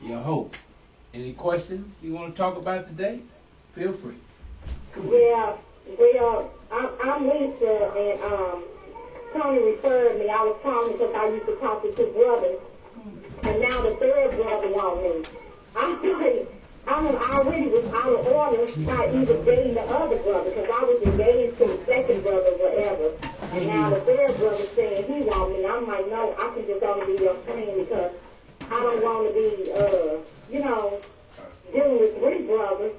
your host. Any questions you want to talk about today? Feel free. Yeah, well, I'm Lisa, and Tony referred me. I was calling because I used to talk to two brothers, and now the third brother want me. I'm like, I already was out of order, not even dating the other brother, because I was engaged to the second brother, whatever. And now the third brother saying he want me. I'm like, no, I can just only be your friend because I don't want to be, dealing with three brothers.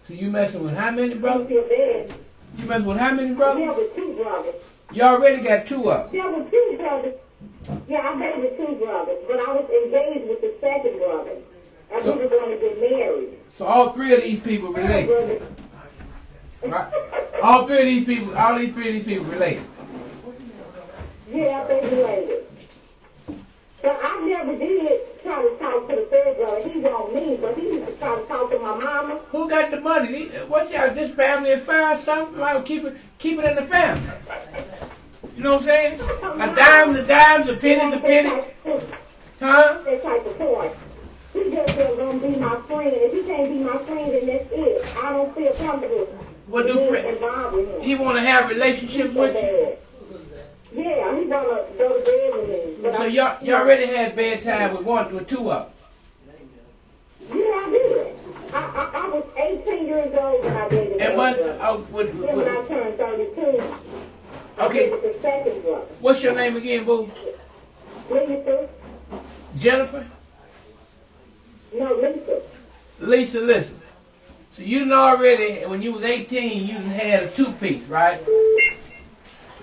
So you messing with how many brothers? I feel bad. You messing with how many brothers? Yeah, with two brothers. You already got two of them. Yeah, with two brothers. Yeah, I dated two brothers, but I was engaged with the second brother. And we were going to get married. So all three of these people related. Right? All these three of these people related. Yeah, they related. But I never did try to talk to the third brother. He want me, but he used to try to talk to my mama. Who got the money? What's y'all, this family affair or something? I'll keep it in the family. You know what I'm saying? A dime's a penny's a penny. Huh? That type of point. He just was going to be my friend. If he can't be my friend, then that's it. I don't feel comfortable. What do friends? He want to have relationships with you? Yeah, he want to go to bed with me. But so you already had bedtime with two of them? Yeah, I did. I was 18 years old when I dated and when I turned 32. Okay. With the second brother. What's your name again, boo? Lisa. Jennifer? No, Lisa. Lisa, listen. So you know already, when you was 18, you had a two-piece, right?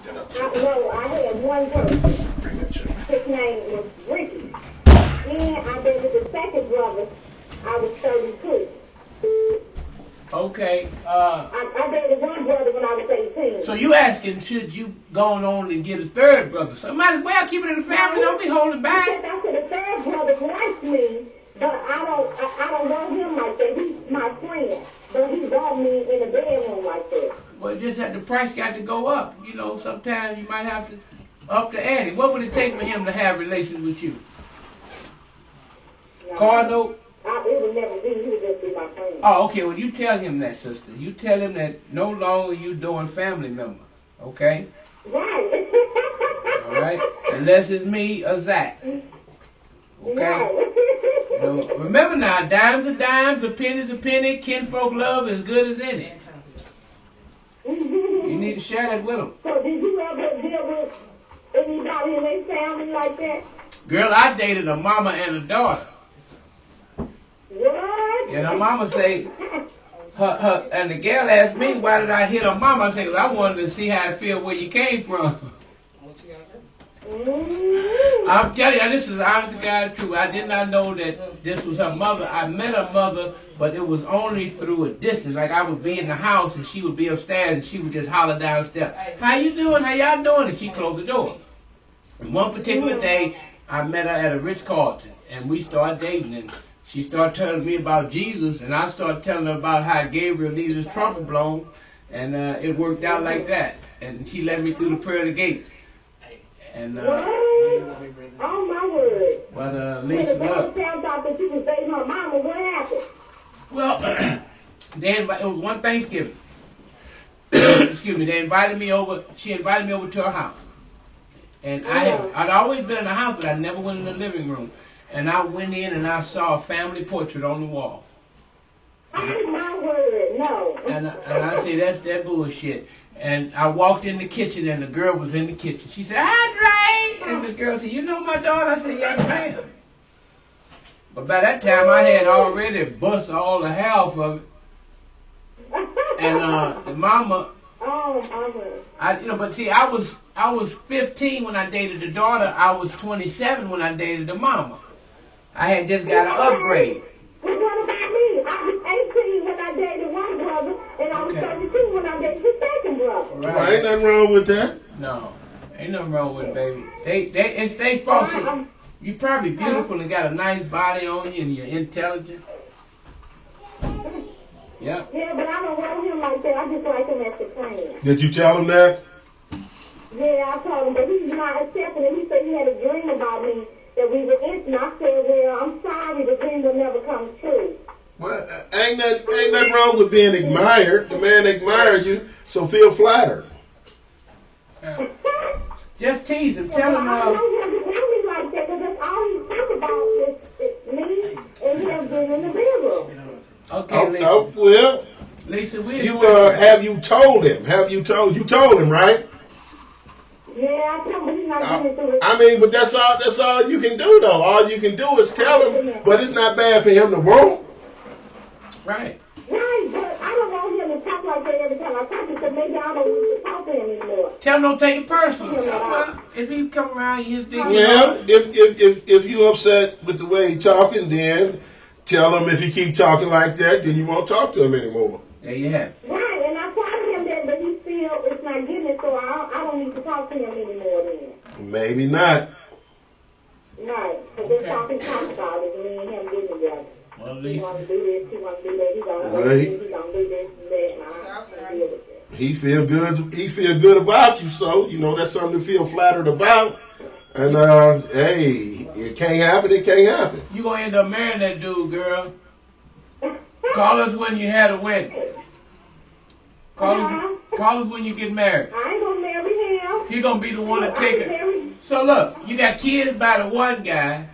No, I had one person. His name was Ricky. Then I dated the second brother. I was 32. Okay. I dated one brother when I was 18. So you asking, should you go on and get a third brother? So might as well keep it in the family. Don't be holding back. I said the third brother likes me, but I don't know him like that. He's my friend, but he want me in the bedroom like that. Well, just the price got to go up. You know, sometimes you might have to up the ante. What would it take for him to have relations with you? No. Car note? It would never be. He would just be my friend. Oh, okay. Well, you tell him that, sister. You tell him that no longer you doing family member. Okay? Right. All right? Unless it's me or Zach. Okay? Right. You know, remember now, dimes are dimes, a penny's a penny. Kinfolk love is good as any. You need to share that with them. So did you ever deal with anybody in their family like that? Girl, I dated a mama and a daughter. What? And her mama say, and the girl asked me, why did I hit her mama? I said, 'cause I wanted to see how it feel where you came from. I'm telling you, this is honest to God truth. I did not know that this was her mother. I met her mother, but it was only through a distance. Like I would be in the house and she would be upstairs and she would just holler downstairs, how you doing? How y'all doing? And she closed the door. And one particular day, I met her at a Ritz-Carlton and we started dating and she started telling me about Jesus and I started telling her about how Gabriel needed his trumpet blown and it worked out like that. And she led me through the pearly gates. And, what? Oh my word. But Lisa, look. Found out that you was dating her mama. What happened? Well, then it was one Thanksgiving. Excuse me. They invited me over. She invited me over to her house, and I'd always been in the house, but I never went in the living room. And I went in and I saw a family portrait on the wall. Oh my word, no. And I said, that's that bullshit. And I walked in the kitchen and the girl was in the kitchen. She said, hi, Dre. And the girl said, you know my daughter? I said, yes, ma'am. But by that time, I had already bust all the half of it. And the mama, but see, I was 15 when I dated the daughter. I was 27 when I dated the mama. I had just got an upgrade. Well, what about me? I was 18 when I dated one brother, and I was 32 when I dated the second brother. Right. Well, ain't nothing wrong with that. No, ain't nothing wrong with it, baby. It's they false. You probably beautiful and got a nice body on you, and you're intelligent. Yeah. Yeah, but I don't want him like that. I just like him as a friend. Did you tell him that? Yeah, I told him, but he's not accepting it. He said he had a dream about me that we were intimate. I said, well, I'm sorry, the dream will never ain't nothing wrong with being admired. The man admired you, so feel flattered. Just tease him. Tell him. I don't want him to tell me like that because that's all he talk about is me and him being in the bedroom. Okay, Lisa. Oh, well, Lisa, we you have you told him? You told him, right? Yeah, I told him he's not getting through it. I mean, but that's all you can do, though. All you can do is tell him. But it's not bad for him to want. Right. Right, but I don't want him to talk like that every time I talk to him, so maybe I don't need to talk to him anymore. Tell him don't take it personal. Well, if he come around, he'll think. Well, if you upset with the way he talking, then tell him if he keep talking like that, then you won't talk to him anymore. There you have it. Right, and I told him that, but he still is not getting it, so I don't need to talk to him anymore then. Maybe not. Right, because this talk about is me and him getting together. Well, He Lisa. want to do this, he want to do that, he going to Right. he gonna do this and that, and I don't deal with that. He feel good about you, so you know that's something to feel flattered about. And hey, it can't happen. It can't happen. You gonna end up marrying that dude, girl. Call us when you had a wedding. Call us when you get married. I ain't going to marry him. He gonna be the one to take I ain't it. married- So look, you got kids by the one guy.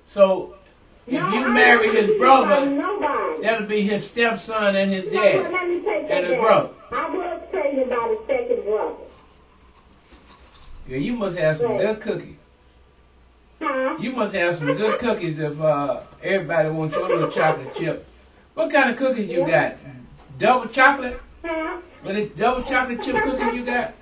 So if No, you I marry ain't his married brother, nobody. that'll be his stepson and his No, but dad let me take that and his back. brother. I was telling about his second brother. Yeah, you must have some good cookies. Huh? You must have some good cookies if everybody wants your little chocolate chip. What kind of cookies you got? Double chocolate? Huh? What is double chocolate chip cookies you got?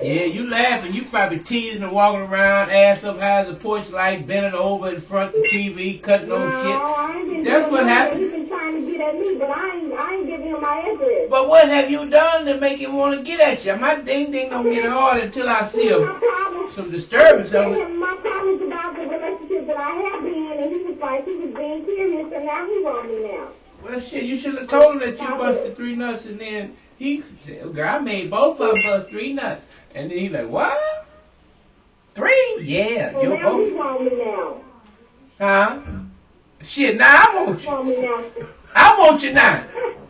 Yeah, you laughing. You probably teasing and walking around, ass up high as a porch light, bending over in front of the TV, cutting on shit. I ain't been That's doing what none of that. happened. He's been trying to get at me, but I ain't giving him my address. But what have you done to make him want to get at you? My ding ding don't get hard until I see My a, problem, some disturbance on it. my problem is about the relationship that I have been, and he was like, he was being serious, and now he want me now. Well, shit, you should have told him that you busted 3 nuts, and then he said, "Oh, girl, I made both of them bust 3 nuts." And then he like, "What? 3? Yeah, So you're now he both. want me now. Huh? Shit, now I want He you. want me now. I want you now.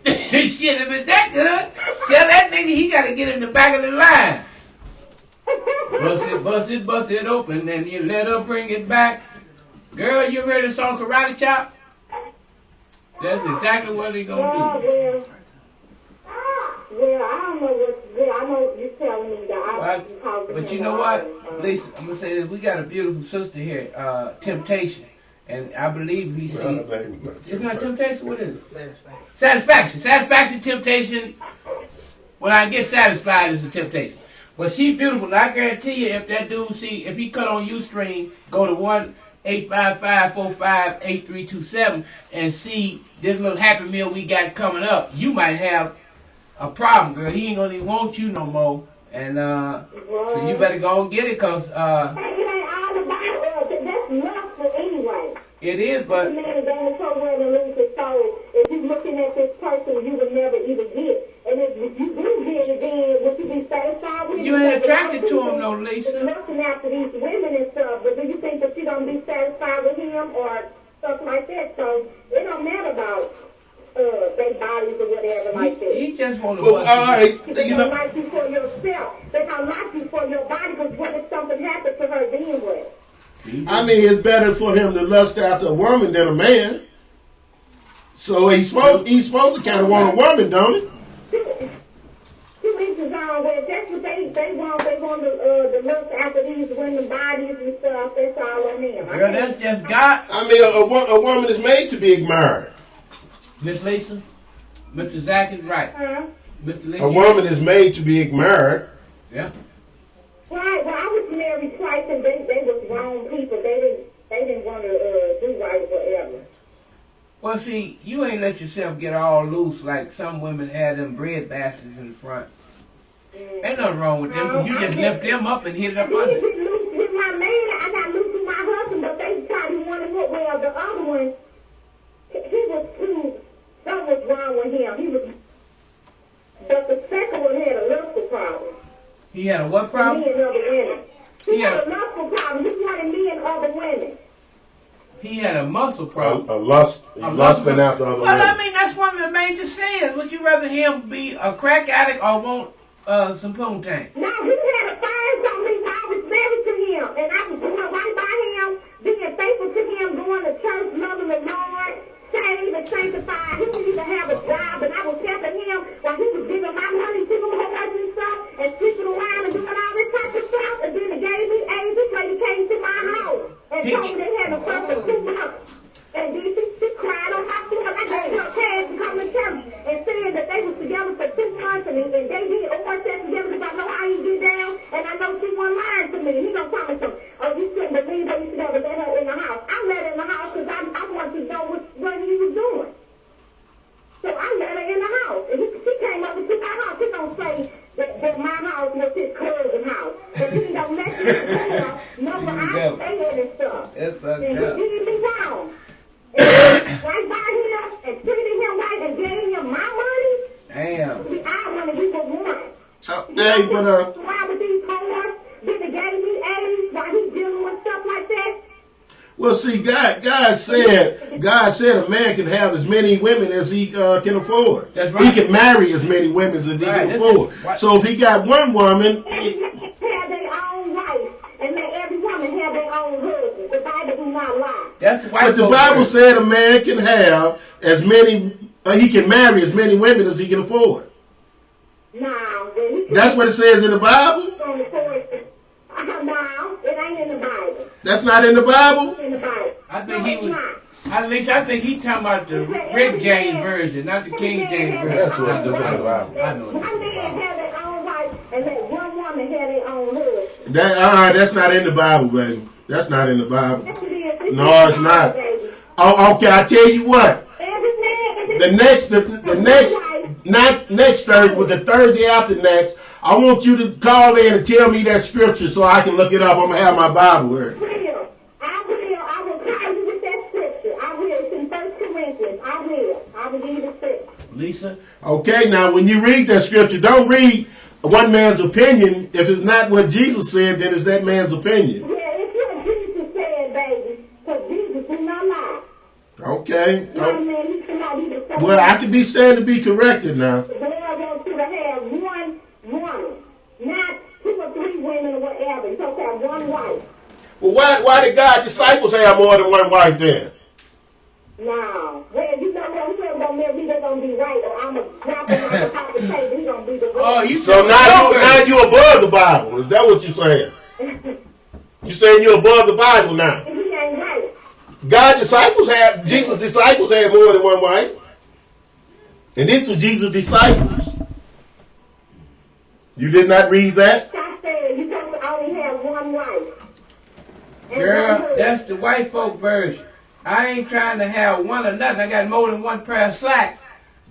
Shit, if it's that good, tell that nigga he got to get in the back of the line. Bust it open, and you let her bring it back. Girl, you heard the song Karate Chop? That's exactly what he gonna do. Well, I don't know what. Well, I know you telling me that I Well, can talk to but him you know about what, it. Lisa? I'm gonna say this. We got a beautiful sister here, Temptation, and I believe we see. It's not Temptation. What is it? Satisfaction. Temptation. When I get satisfied, it's a temptation. But she's beautiful. And I guarantee you, if that dude if he cut on Ustream, go to 1-855-45-8327 and see this little Happy Meal we got coming up, you might have a problem, girl. He ain't gonna even want you no more. And so you better go and get it, cause Hey, it ain't all about that's lustful anyway. it is. The But man is going to program and lose his soul. If you're looking at this person, you would never even get. And if you do get it, then would you be satisfied with it? you ain't Because attracted to him, no, he's Lisa. looking after these women and stuff, but do you think that you don't be satisfied with him or stuff like that? So it don't matter about their bodies or whatever like that. He just want to Well, bust all it. right, They you don't know. like you for yourself. They don't like you for your body, because what if something happened to her then what? I mean, it's better for him to lust after a woman than a man. So he's supposed to kind of want a woman, don't he? Two inches on where that's what they want. They want to look after these women's bodies and stuff. That's all on them. Girl, that's just God. I mean, a woman is made to be admired. Miss Lisa, Mr. Zach is right. Huh? Mr. Lisa. A woman is made to be admired. Yeah. Right. Well, I was married twice, and they was wrong people. They didn't want to do right or whatever. Well, see, you ain't let yourself get all loose like some women had them bread baskets in the front. Ain't nothing wrong with them, but you just lift them up and hit it I up didn't under. get loose with my man. I got loose with my husband, but they probably wanted to. Well, the other one, he was too. Something was wrong with him. He was. But the second one had a lustful problem. He had a what problem? Me and other women. He Yeah. had a lustful problem. He wanted me and other women. he had a muscle problem. Lusting after other Well, I women. mean, that's one of the major sins. Would you rather him be a crack addict or want some poontang? No, he had a fire on me. I was married to him, and I was doing right by him, being faithful to him, going to church, loving the Lord, saved and sanctified. He didn't even have a job, and I was helping him while he was giving my money to them whores and stuff, and sleeping around and doing all this type of stuff. And then he gave me AIDS. This lady came to my house and told me they had a son for 2 months. And then she cried on my floor. I gave her cash to come to church and said that they was together for 2 months and they did all that together because I know how he get down and I know she wasn't lying to me. And he gonna tell me something. Oh, you shouldn't believe that you should ever let her in the house. I let her in the house because I wanted to know what he was doing. So I let her in the house. And she came over to my house. He don't say that my house was his cousin's house. And he don't let me know where I stay at and stuff. And he did me wrong. And right by him and treated him right and gave him my money. Damn. See, I wanted he was one. Hey, but Why with these whores? Then they gave me AIDS while he dealing with stuff like that. well, see, God said a man can have as many women as he can afford. That's right. He can marry as many women as he Right, can that's afford. right. So if he got one woman, Have their own wife and let every woman have their own husband. The Bible do not lie. That's the white but the folks Bible version. said a man can have as many, he can marry as many women as he can afford. Now, when he That's what it says in the Bible. on the forest, no, it ain't in the Bible. That's not in the Bible. It's in the Bible. I think No, he it's was. not. At least I think he talking about the Rick James version, not the King James version. That's what it is in the Bible. I know. One man have their own wife and let one woman have their own husband. That's not in the Bible, baby. That's not in the Bible. Yes, it is. No, it's not. Oh, okay, I tell you what. Every man The next, not next Thursday, but the Thursday after next, I want you to call in and tell me that scripture so I can look it up. I'm gonna have my Bible here. I will call you with that scripture. I will. It's in 1 Corinthians. I will give you the scripture. Lisa, Okay, now when you read that scripture, don't read one man's opinion. If it's not what Jesus said, then it's that man's opinion. Yeah, it's what Jesus said, baby. Because Jesus did not lie. Okay. Young man, he cannot even say Well, I can stand to be corrected now. the Lord wants you to have one woman, not 2 or 3 women or whatever. You're supposed to have one wife. Well, why did God's disciples have more than one wife then? No. Well, you know what? Whoever gonna marry me, they're gonna be right. Or I'm gonna drop him on the top of the table. He's gonna be the right. oh, you So now you above the Bible. Is that what you're saying? You saying you're above the Bible now? He ain't right. Jesus' disciples had more than one wife. And this was Jesus' disciples. You did not read that? I said you're supposed to only have one wife. And one Girl, husband. that's the white folk version. I ain't trying to have one or nothing. I got more than one pair of slacks.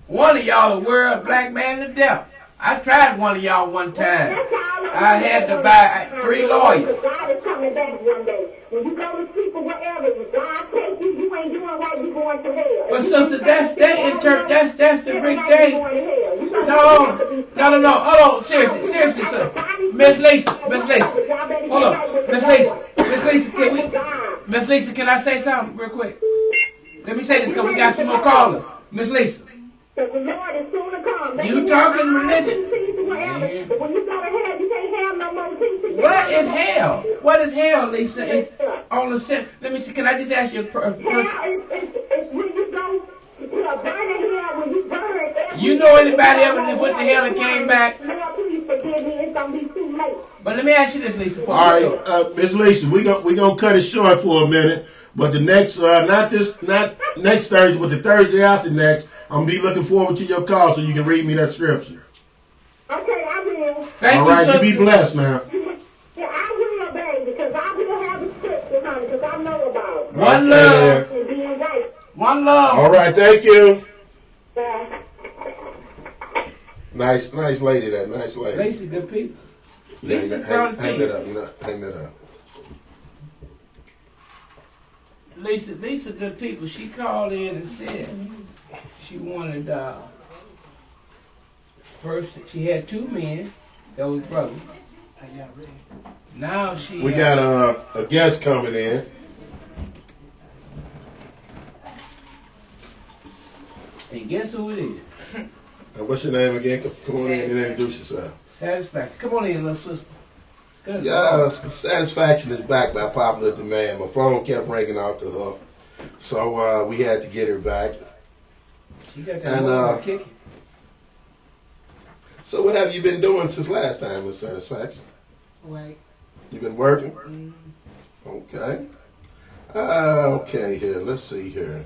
One of y'all a world black man to death. I tried one of y'all one time. That's all I had to buy 3 lawyers. God is coming back one day. When you go to sleep or whatever, if God takes you, you ain't doing right, you going to hell. But sister, that's the Rick James. No. Hold on, seriously, sir. Miss Lisa, hold on, Miss Lisa, can I say something real quick? Let me say this because we got some more callers. Miss Lisa, Because the Lord is soon to come. You talking religion? But when you go to hell, you can't have no more teaching. what is hell? What is hell, Lisa? It's on the sin. Let me see. Can I just ask you a question? Hell is when you go to a burning hell, when you burn. You know anybody ever went to hell and came back? Lord, please forgive me. It's gonna be too late. But let me ask you this, Lisa. All right, Miss Lisa, we gonna cut it short for a minute. But the next, not next Thursday, but the Thursday after next, I'm gonna be looking forward to your call so you can read me that scripture. Okay, I will. Thank All you, right, you sister. be blessed now. Yeah, I will, baby, because I will have the scripture, honey, because I know about it. One Okay, love. And being right. One love. All right, thank you. Uh, Nice lady, that nice lady. Lisa, good people. Lisa, proud of Hang you. that up, hang that up. Lisa, good people. She called in and said she wanted first she had 2 men that was brothers. Now she We got a guest coming in. And guess who it is? And what's your name again? Come on in and introduce yourself. Satisfaction. Come on in, little sister. Good. Yeah, Satisfaction is back by popular demand. My phone kept ringing off the hook, so we had to get her back. She got that And, mohawk kicking. So what have you been doing since last time with Satisfaction? Right. You been working? Mm. Okay. Okay, here, let's see here.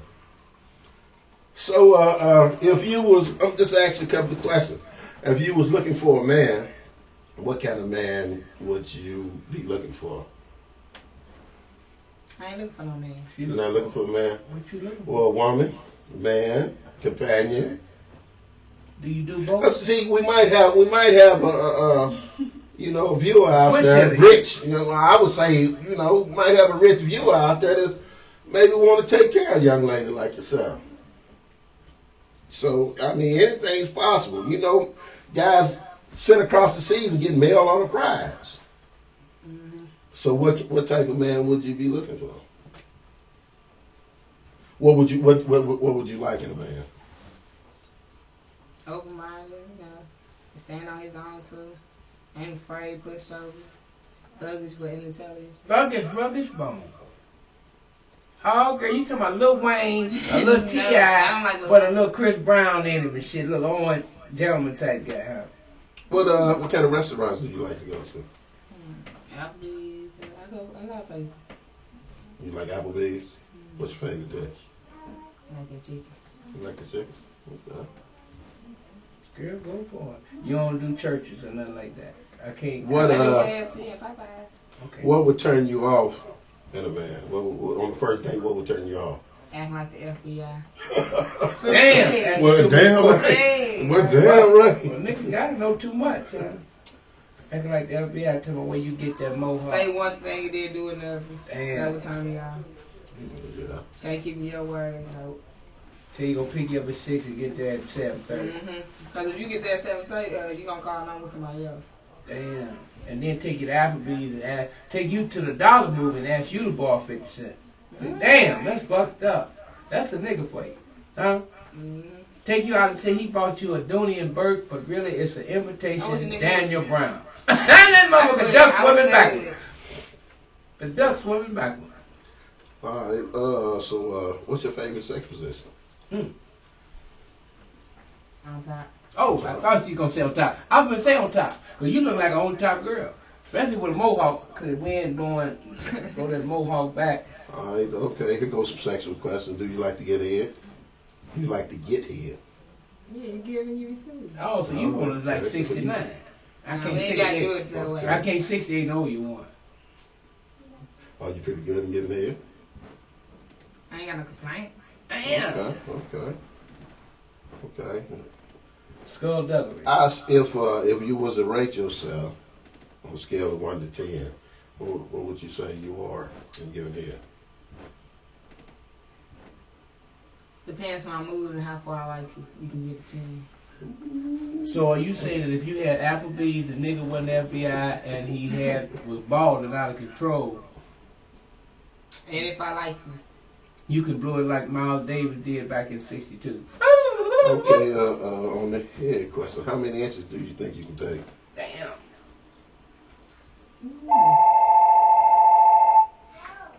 So, if you was, I'm just asking a couple of questions. If you was looking for a man, what kind of man would you be looking for? I ain't looking for no man. You're not looking for a man? What you looking for? Or a woman, man, companion? Do you do both? See, we might have a viewer out Switch there, it. rich. I would say, might have a rich viewer out there that's maybe want to take care of a young lady like yourself. So, I mean, anything's possible. Guys sit across the seas and get mail on a prize. Mm-hmm. So, what type of man would you be looking for? What would you like in a man? Open-minded, stand on his own too. Ain't afraid, pushover. Thuggish but intelligent. Rubbish bone. Oh, girl, you talking about Lil Wayne, a little No, T.I., I don't like Lil but a Wayne. little Chris Brown in him and shit, little orange gentleman type guy, huh? What kind of restaurants do you like to go to? Applebee's. I go a lot of places. You like Applebee's? What's your favorite dish? I like that chicken. You like the chicken? Okay. Girl, go for it. You don't do churches or nothing like that. I can't. What I like KFC and Popeyes. Okay. What would turn you off in a man? What on the first date? What would turn you off? Acting like the FBI. Damn. that's Well, too damn much. right. Hey. Well, damn right. Well, nigga gotta know too much, huh? Acting like the FBI, tell me where you get that mohawk. Say one thing and then do another. That Damn. would turn me off. Yeah. Can't keep me your word. No. So you gonna pick you up at 6 and get there at 7:30. Because if you get there at 7:30, you gonna call on with somebody else. Damn. And then take you to Applebee's and take you to the Dollar Move and ask you to borrow 50 cents. Damn, that's fucked up. That's a nigga for you. Huh? Take you out and say he bought you a Dooney and Burke, but really it's an I was a invitation nigga. Daniel Brown. That motherfucker duck swimming backwards. backwards. The duck swimming backwards. All right. So, what's your favorite sex position? On top. Oh, I thought you was gonna say on top. I was gonna say on top, cause you look like an on top girl, especially with a mohawk, cause the wind blowing, blow that mohawk back. All right. Okay. Here goes some sexual questions. Do you like to get head? You like to get head? Yeah, you give and you receive. Oh, so you want like 69? I We can't ain't gotta do 68. it that way. I can't 68 know you want. Are you pretty good in getting head? I ain't got no complaint. Damn. Okay. Skullduggery. If you was to rate yourself on a scale of 1 to 10, what would you say you are in giving head? Depends on my mood and how far I like you. You can get a 10. So are you saying that if you had Applebee's, the nigga wasn't FBI, and he was bald and out of control, And if I like you. you could blow it like Miles Davis did back in '62? Okay. On the head question, how many inches do you think you can take? Damn.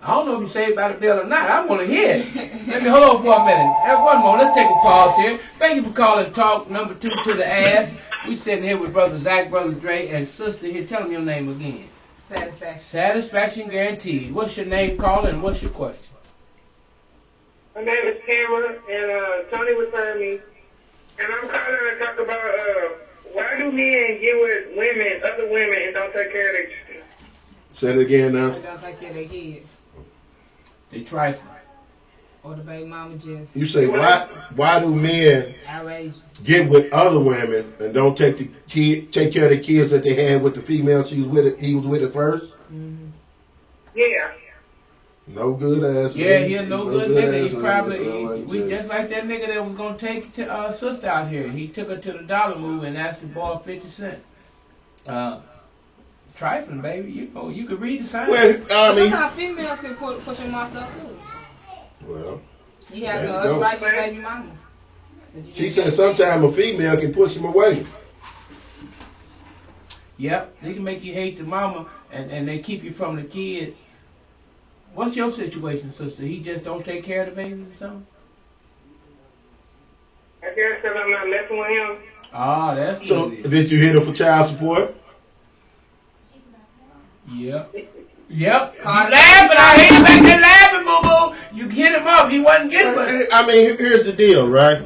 I don't know if you saved by the bell or not. I want to hear it. Let me hold on for a minute. One more. Let's take a pause here. Thank you for calling Talk number 2 to the ass. We sitting here with Brother Zach, Brother Dre, and Sister here. Tell them your name again. Satisfaction. Satisfaction guaranteed. What's your name, caller, and what's your question? My name is Cameron, and Tony referred me. And I'm calling to talk about why do men get with women, other women, and don't take care of their children? Say it again now. They don't take care of their kids. They trifling. Or the baby mama just You say why do men outrageous. get with other women and don't take care of the kids that they had with the female he was with at first? Yeah. No good ass. Yeah, he a no good nigga. ass He nigga, probably, that's all I can we tell you. just like that nigga that was going to take sister out here. He took her to the Dollar Move and asked to borrow 50 cents. Trifling, baby. You know, you could read the sign. Well, I mean, Sometimes females can push them off though too. well, You have There some you go. other righteous baby mamas. But you She just said can't sometimes a female can push him away. Yep, they can make you hate the mama, and they keep you from the kids. What's your situation, sister? He just don't take care of the babies or something? I guess because I'm not messing with him. Ah, that's So what it is. did you hit her for child support? Yep. Yep. You laughing. I hate you back there laughing, boo-boo. You hit him up. He wasn't getting it. I mean, here's the deal, right?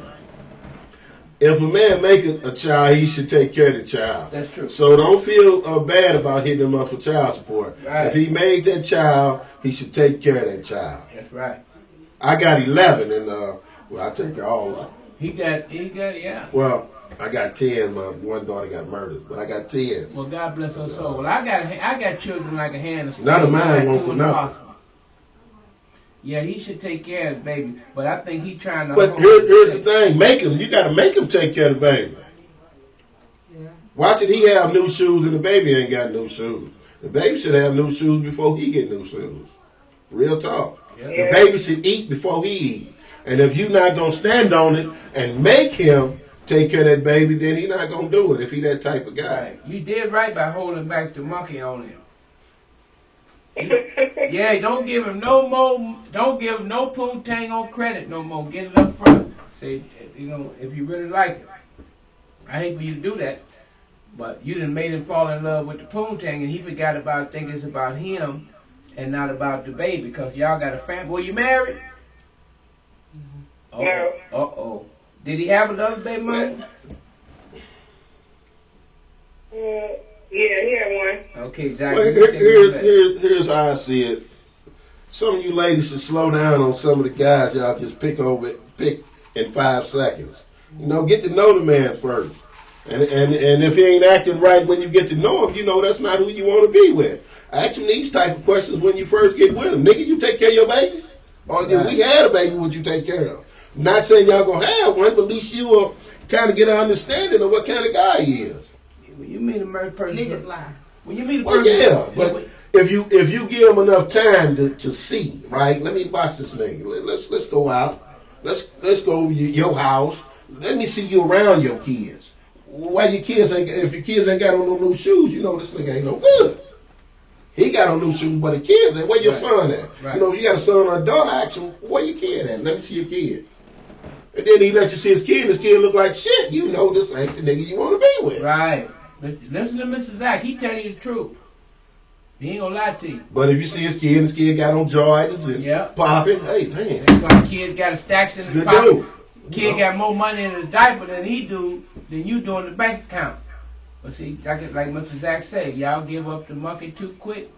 If a man make a child, he should take care of the child. That's true. So don't feel bad about hitting him up for child support. Right. If he made that child, he should take care of that child. That's right. I got 11, and well, I take all of them. He got, yeah. Well, I got 10. My one daughter got murdered, but I got 10. Well, God bless her soul. Well, I got children like a hand of None of mine I got want two for in the nothing. hospital. Yeah, he should take care of the baby, but I think he trying to. But here's the thing: make him. You got to make him take care of the baby. Yeah. Why should he have new shoes and the baby ain't got new shoes? The baby should have new shoes before he get new shoes. Real talk. Yeah. The baby should eat before he eat. And if you're not gonna stand on it and make him take care of that baby, then he not gonna do it if he that type of guy. Right. You did right by holding back the monkey on him. Yeah, don't give him no more. Don't give him no poontang on credit no more. Get it up front. Say, if you really like it. I hate for you to do that, but you done made him fall in love with the poontang, and he forgot about think it's about him and not about the baby because y'all got a family. Boy, you married? Oh, No. uh-oh. Did he have another baby mama? Yeah, he had one. Okay, Zach. Well, you can take it back. here's how I see it. Some of you ladies should slow down on some of the guys y'all just pick in 5 seconds. Get to know the man first. And if he ain't acting right when you get to know him, that's not who you want to be with. Ask him these type of questions when you first get with him. Nigga, you take care of your baby? Or if we had a baby, would you take care of? Not saying y'all gonna have one, but at least you will kind of get an understanding of what kind of guy he is. When you meet a married person, Niggas lie. when you meet a Well, person, yeah, but if you give him enough time to see, right? Let me watch this nigga. Let's go out. Let's go to your house. Let me see you around your kids. Why if your kids ain't got on no new shoes, this nigga ain't no good. He got on new shoes, but the kids, where your son at? Right. You got a son or a daughter, ask him, where your kid at? Let me see your kid. And then he let you see his kid look like shit. This ain't the nigga you want to be with. right? Listen to Mr. Zach. He telling you the truth. He ain't gonna lie to you. But if you see his kid got on Jordans and Yeah. popping, hey, man. That's why kids got stacks in the Good pocket. dude. Kid got more money in his diaper than he do than you do in the bank account. But see, like Mr. Zach said, y'all give up the monkey too quick.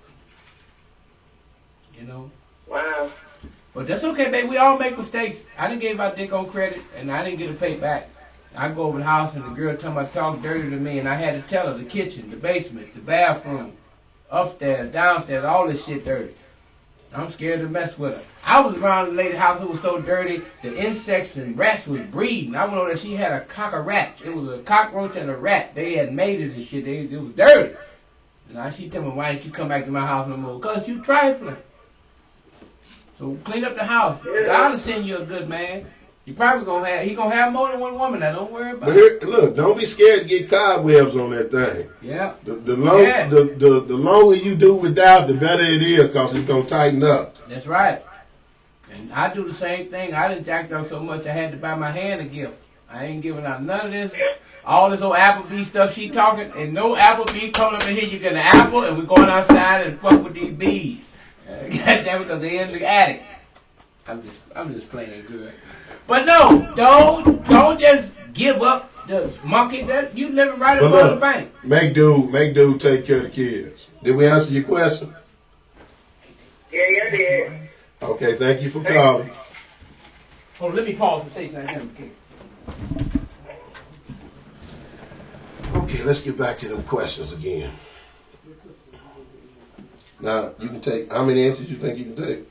Wow. But that's okay, baby. We all make mistakes. I didn't give out dick on credit, and I didn't get a pay back. I go over the house, and the girl talk dirty to me, and I had to tell her the kitchen, the basement, the bathroom, upstairs, downstairs, all this shit dirty. I'm scared to mess with her. I was around the lady's house who was so dirty, the insects and rats was breeding. I went over there, she had a cock of rats. It was a cockroach and a rat. They had made it and shit. It was dirty. And she tell me, why didn't you come back to my house no more? Because you trifling. So clean up the house. God will send you a good man. He gonna have more than one woman. Now don't worry about But it. look, don't be scared to get cobwebs on that thing. Yeah. The longer you do without, the better it is, because it's going to tighten up. That's right. And I do the same thing. I done jacked up so much I had to buy my hand a gift. I ain't giving out none of this. All this old Applebee stuff she talking, and no Applebee coming up in here. You get an apple, and we're going outside and fuck with these bees. Goddamn, because they in the attic. I'm just playing good. But no, don't just give up the monkey. That you living right But above the look, bank. make dude take care of the kids. Did we answer your question? Yeah, I did. Okay, thank you for calling. Hold on, let me pause and say something. Okay, let's get back to them questions again. Now, you can take, how many answers you think you can take?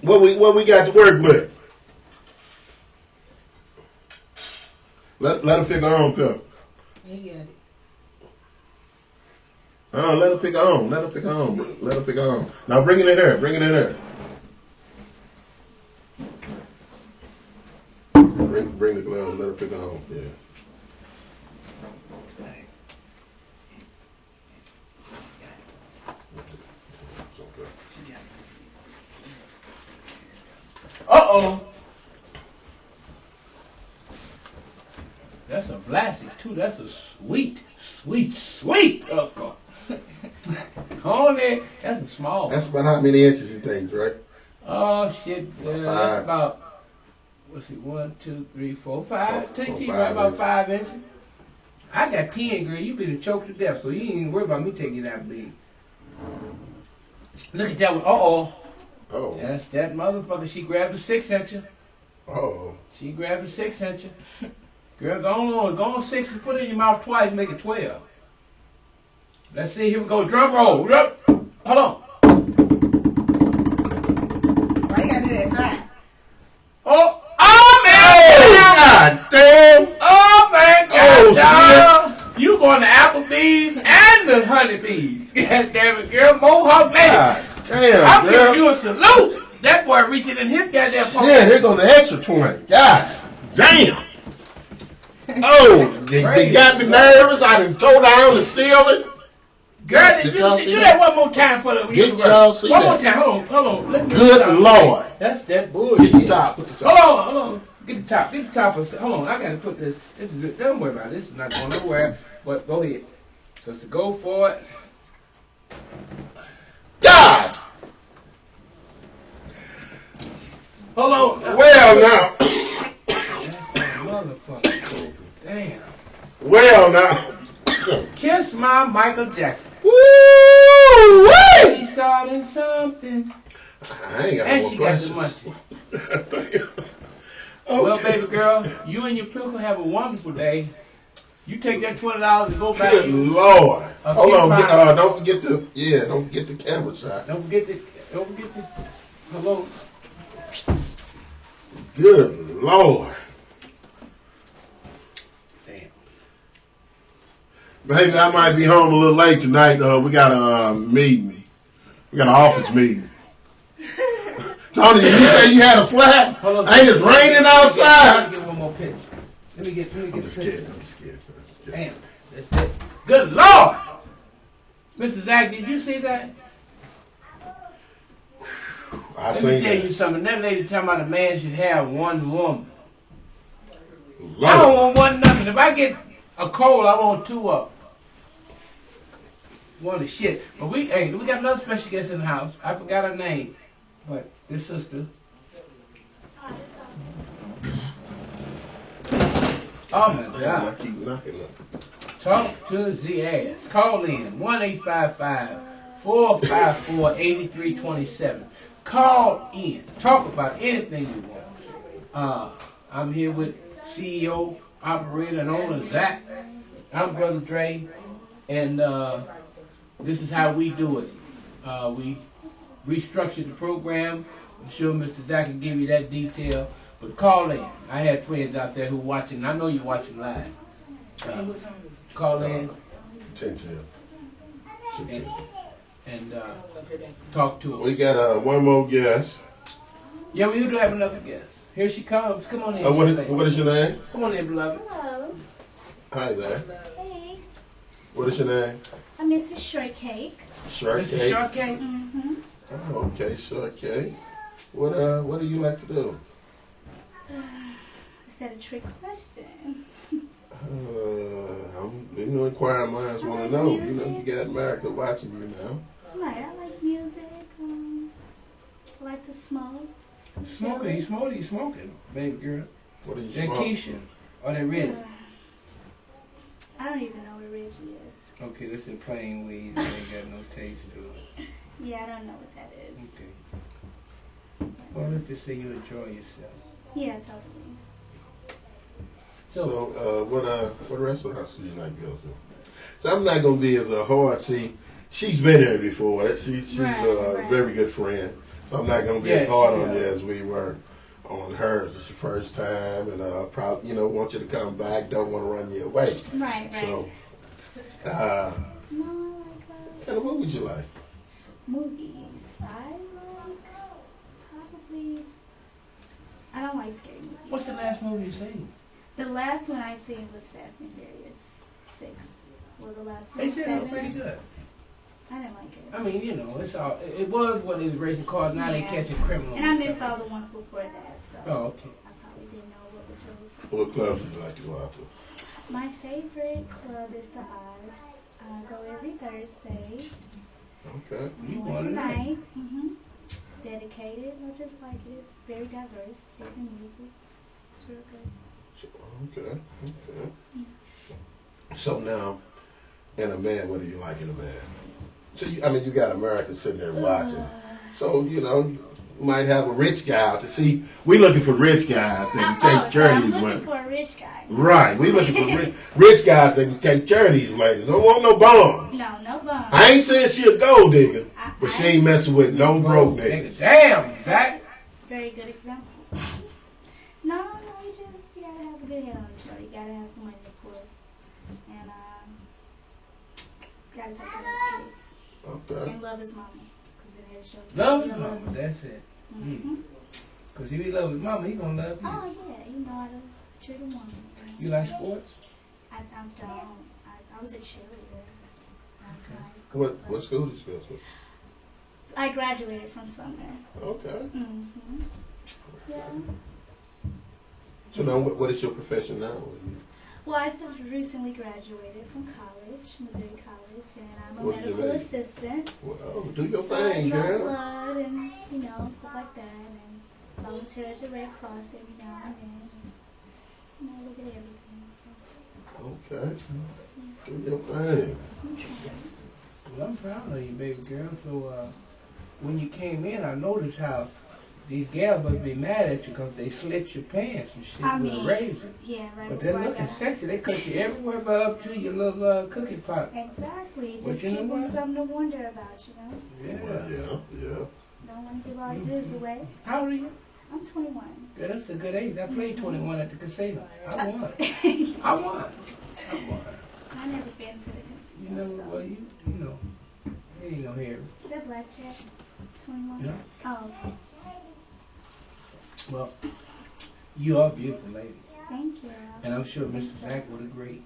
What we got to work with? Let her pick her own cup. He got it. Let her pick on. Let her pick on. Let her pick on. Now bring it in there. Bring it in there. Bring the glove. Let her pick on. Yeah. It's okay. Uh-oh. That's a blasted too. That's a sweet pucker. Only that's a small one. That's about how many inches you think, right? Oh shit. Five. That's about what's it, 1, 2, 3, 4, 5. Take you 5 right about inches. 5 inches. I got 10, girl. You been choked to death, so you ain't even worry about me taking that big. Look at that one. Uh-oh. Oh. That's that motherfucker. She grabbed a 6-incher. Oh. She grabbed a 6-incher. Girl, go on 6 and put it in your mouth twice, make it 12. Let's see, here we go. Drum roll. Hold on. Why you gotta do that side? Oh man! God damn! Oh man! Oh, God, you going to Applebee's and the Honeybees? God damn it, girl! Mohawk lady. God damn, I'm girl. giving you a salute. That boy reaching in his goddamn pocket. Yeah, here goes the extra 20. God damn! Oh, they got me nervous. I done tore down the ceiling. Girl, did y'all you see do that? that one more time for the Did y'all see One more that? time. Hold on. Let me Good stop. Lord. That's that bullshit. Get the top. Put the top. Hold on. Get the top for a second. Hold on, I gotta put this. This is don't worry about it. This is not going nowhere. But go ahead. So it's to go for it. God! Hold on. Well now. That's that motherfucker. Damn. Well now. Kiss my Michael Jackson. Woo! She started something. I ain't got And no she more got the questions. money. Well, baby girl, you and your people have a wonderful day. You take that $20 and go back. Good Lord. A Hold on. coupon. Don't forget the camera shot. Don't forget the. Hello. Good Lord. Damn. Baby, I might be home a little late tonight. We got a meeting. We got an office meeting. Tony, you say you had a flat? Hold on. Ain't it raining outside? Let me get one more picture. Let me get I'm the just picture. kidding. I'm just kidding. Damn. That's it. Good Lord. Mr. Zach, did you see that? I Let me seen tell you that. something. That lady talking about a man should have one woman. I don't Lord. want one nothing. If I get a cold, I want 2 of them. One of shit. But we got another special guest in the house. I forgot her name. But this sister. Oh my I God. keep knocking up. Talk to the ass. Call in 1-855-454-8327. Call in. Talk about anything you want. I'm here with CEO, operator, and owner Zach. I'm Brother Dre, and this is how we do it. We restructured the program. I'm sure Mr. Zach can give you that detail. But call in. I had friends out there who watching. I know you're watching live. Call in 10 and talk to We us. got one more guest. Yeah, we do have another guest. Here she comes. Come on in. What young lady. is your name? Come on in, beloved. Hello. Hi there. Hey. What is your name? I'm Mrs. Shortcake. Shortcake. Mr. Shortcake. Mm-hmm. Oh, okay, Shortcake. What do you like to do? Is that a trick question? Inquiring minds want to know. You know, you got America watching you now. Right, I like music. I like to smoke. Smoking, you smoking, baby girl. What are you That smoking? Keisha. Or that Red. I don't even know what Reggie is. Okay, that's in plain weed. It ain't got no taste to it. Yeah, I don't know what that is. Okay. Well, let's just say you enjoy yourself. Yeah, totally. So, what restaurants do you like to go to? So I'm not gonna be as hard. See, she's been there before. She's Right. very good friend. So I'm not gonna be Yes, as hard on yeah. you as we were on hers. It's your first time, and probably want you to come back. Don't want to run you away. Right, right. So, No, I like What kind of movies you like? Movies. I like probably. I don't like scary movies. What's the last movie you seen? The last one I seen was Fast and Furious 6. Well, the last one They was said it was 7. pretty good. I didn't like it. I mean, you know, it's all. It was what is racing cars. Now they Yeah. catching criminals. And I stuff missed like all the ones before that, so that. Oh, okay. I probably didn't know what was released. What clubs do you like to go out to? My favorite club is the Oz. I go every Thursday. Okay. You One won tonight. tonight. Dedicated. I just like it. It's very diverse. Different music. It's real good. Okay. Okay. So now, in a man, what do you like in a man? So you, I mean, you got Americans sitting there watching. So you know, you might have a rich guy out to see. We looking for rich guys that can take care of I'm these looking women. for a rich guy. Right. We looking for rich guys that can take care of these ladies. Don't want no bums. No, no bum. I ain't saying she a gold digger, but she ain't messing with no broke niggas. Nigga, damn, Zach. Very good example. No, you gotta have a good head on your shoulder. You gotta have some money, of course. And, gotta take care of his kids. Okay. And love his mama. Because it had showed Love his mama. That's it. Mm-hmm. Cause if he love his mama, he gonna love you. Oh, yeah. You know how to treat a woman. You like sports? I don't. I was a cheerleader. I was in high school, What but school did you go to? I graduated from somewhere. Okay. Mm-hmm. Yeah. So now, what is your profession now? Well, I just recently graduated from college, Missouri College, and I'm a What is your medical name? assistant. Well, do your So I thing, draw girl. blood and, stuff like that, and volunteer at the Red Cross every now and then. And, look at everything. So Okay. Do your thing. I'm trying. Well, I'm proud of you, baby girl. So, when you came in, I noticed how these gals must be mad at you because they slit your pants and shit I with a mean, razor. Yeah, right But before they're I looking got sexy. They cut you everywhere but up to your little cookie pot. Exactly. What Just you give know them what? something to wonder about, Yeah. Well, yeah. Don't want to give all your goods away. How old are you? I'm 21. Yeah, that's a good age. I played 21 at the casino. I won. I won. I never been to the You casino, know, so. well, you know, you ain't no hair. Is that blackjack? 21? Yeah. Oh, okay. Well, you are a beautiful lady. Thank you. And I'm sure Mr. Zach would agree.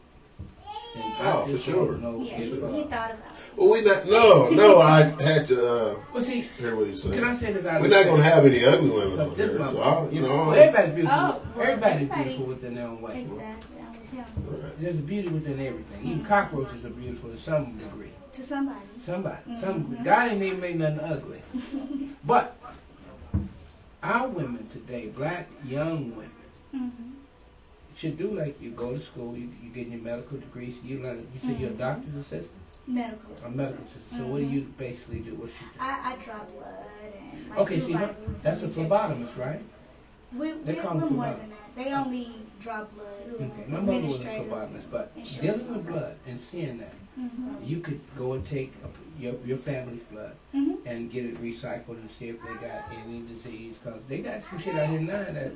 And Oh, I just for sure. don't know Yeah, if, he thought about it. Well, we not. No. I had to well, see, hear what he's saying. can I say this out We're of not gonna have any ugly women So on this here, my- so I'll, you know. Well, everybody's beautiful. Oh, well, Everybody's everybody- beautiful within their own way. Exactly. I'm with him. There's a beauty within everything. Even cockroaches are beautiful to some degree. To somebody. Some God ain't even made nothing ugly. But our women today, black young women, Mm-hmm. should do like you go to school, you get your medical degree, so you learn. You say you're a doctor's assistant, Medical. a medical assistant. So what do you basically do? What you do? I draw blood and like, Okay, do see, vitals that's a and phlebotomist, injections. right? We're They call them more phlebotomists. than that. They only draw blood. Okay, my mother was a Administrative. phlebotomist, but Insurance. dealing with blood and seeing that, Mm-hmm. you could go and take your family's blood Mm-hmm. and get it recycled and see if they got any disease, because they got some shit out here now that,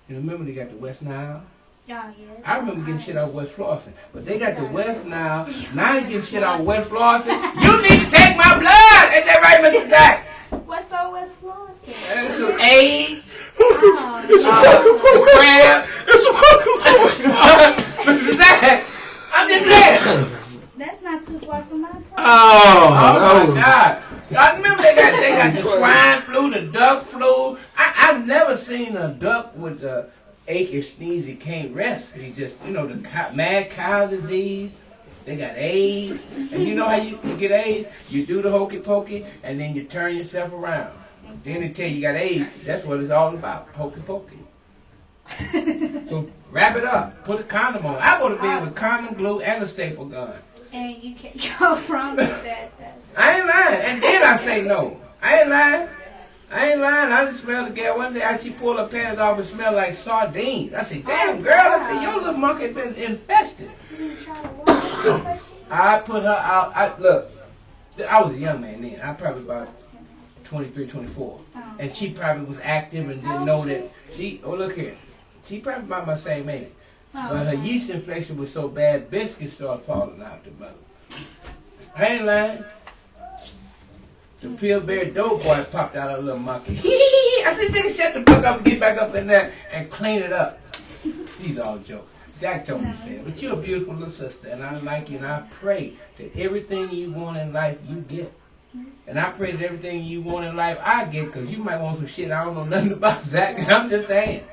you remember they got the West Nile? Oh, yes. I remember getting shit out of West Florissant, but they got the West Nile. Now you getting shit out of West Florissant. You need to take my blood. Ain't that right, Mr. Zach? What's on West Florida? And some AIDS, Oh, crab. Mr. Zach, I'm just saying. that's not too far from my place. Oh my God! I remember they got the swine flu, the duck flu. I've never seen a duck with the achy sneeze. He can't rest. He just, the mad cow disease. They got AIDS, and you know how you get AIDS? You do the hokey pokey, and then you turn yourself around. Then they tell you got AIDS. That's what it's all about, hokey pokey. So wrap it up. Put a condom on. I go to bed with condom glue and a staple gun. And you can't go wrong with that. I ain't lying. And then I say no. I ain't lying. I just smelled the girl one day. She pulled her panties off and smelled like sardines. I said, damn, girl. I said, your little monkey been infested. You didn't try to walk, but she- I put her out. Look, I was a young man then. I probably about 23, 24. And she probably was active and didn't know that look here. She probably about my same age. But her yeast infection was so bad, biscuits started falling out the mouth. I ain't lying. The Pillsbury Doughboy popped out of a little monkey. I said, nigga, shut the fuck up and get back up in there and clean it up. These all jokes. Jack told me to say it. But you're a beautiful little sister, and I like you, and I pray that everything you want in life, you get. And I pray that everything you want in life, I get, because you might want some shit I don't know nothing about, Zach. I'm just saying.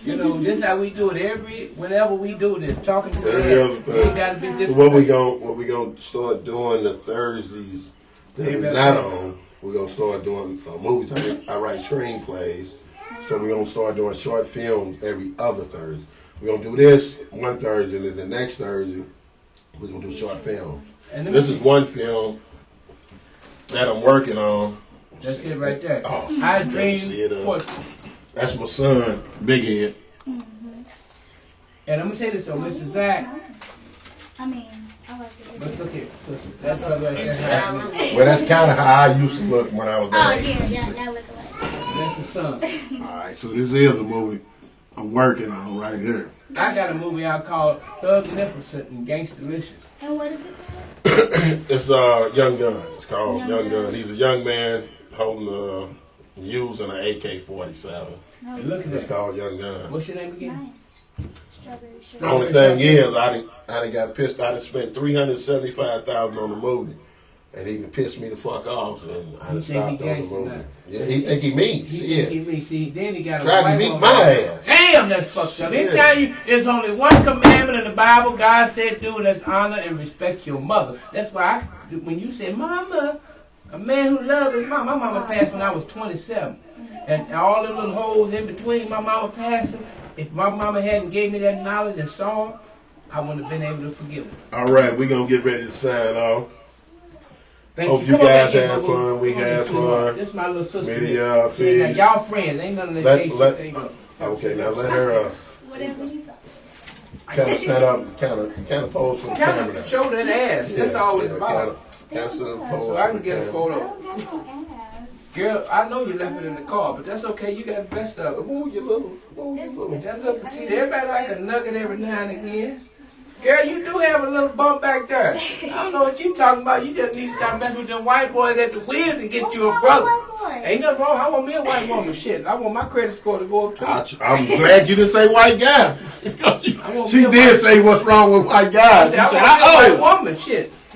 You know, this is how we do it. Whenever we do this, talking to Every other you thing. ain't got to be So different. what we gonna start doing the Thursdays that Every we're other not day. on? We're gonna start doing movies. I write screenplays, so we're gonna start doing short films every other Thursday. We're gonna do this one Thursday, and then the next Thursday we're gonna do short film. And then- This is one film that I'm working on. That's it right there. Oh, I you dream see it, for. That's my son, Big Head. And I'm gonna say this though, Mr. Zach. I mean, I like it. But look here, sister. That's what right there happening. Well, that's kind of how I used to look when I was Oh, that yeah, age. yeah, that look alike. That's the son. All right, so this is a movie I'm working on right here. I got a movie out called Thug Nicholson and Gangstalicious. And what is it called? It's Young Gun. It's called Young Gun. He's a young man holding using an AK-47. And look at It's that. called Young Gun. What's your name again? Nice. Strawberry The sugar. only thing is, I done got pissed. I done spent $375,000 on the movie, and he done pissed me the fuck off, and I done He think he stopped on the gangster movie. now. Yeah, he think he means. He Yeah, think he see, then he got a tried to white beat woman. my ass. Damn, that's fucked up. Yeah. Anytime you, there's only one commandment in the Bible. God said, do, and that's honor and respect your mother. That's why when you say mama, a man who loves his mama. My mama passed when I was 27, and all them little holes in between my mama passing. If my mama hadn't gave me that knowledge and saw, I wouldn't have been able to forgive her. All right, we're gonna get ready to sign off. Thank Hope you Come on guys back here, had my fun. boo. We Come on, had sweetheart. fun. This is my little sister. Media, here. See, now please. y'all friends. Ain't none of that Let- gay shit. let- There you go. Okay, now let her Whatever you thought. kind of stand up, kind of pose for the Kind camera. of show that ass. That's all it's about. Kind of pose So I for can the get a camera. photo. I don't got no ass. Girl, I know you left it in the car, but that's okay. You got the best of it. Move your little. That little petite, everybody like a nugget every now and again. Girl, you do have a little bump back there. I don't know what you talking about. You just need to stop messing with them white boys at the wheels and get you a brother. Ain't nothing wrong. I want me a white woman. Shit, I want my credit score to go up too. I'm glad you didn't say white guy. I want She me a did white- say what's wrong with white I guys. said, You I said, want me a oh. white woman. Shit.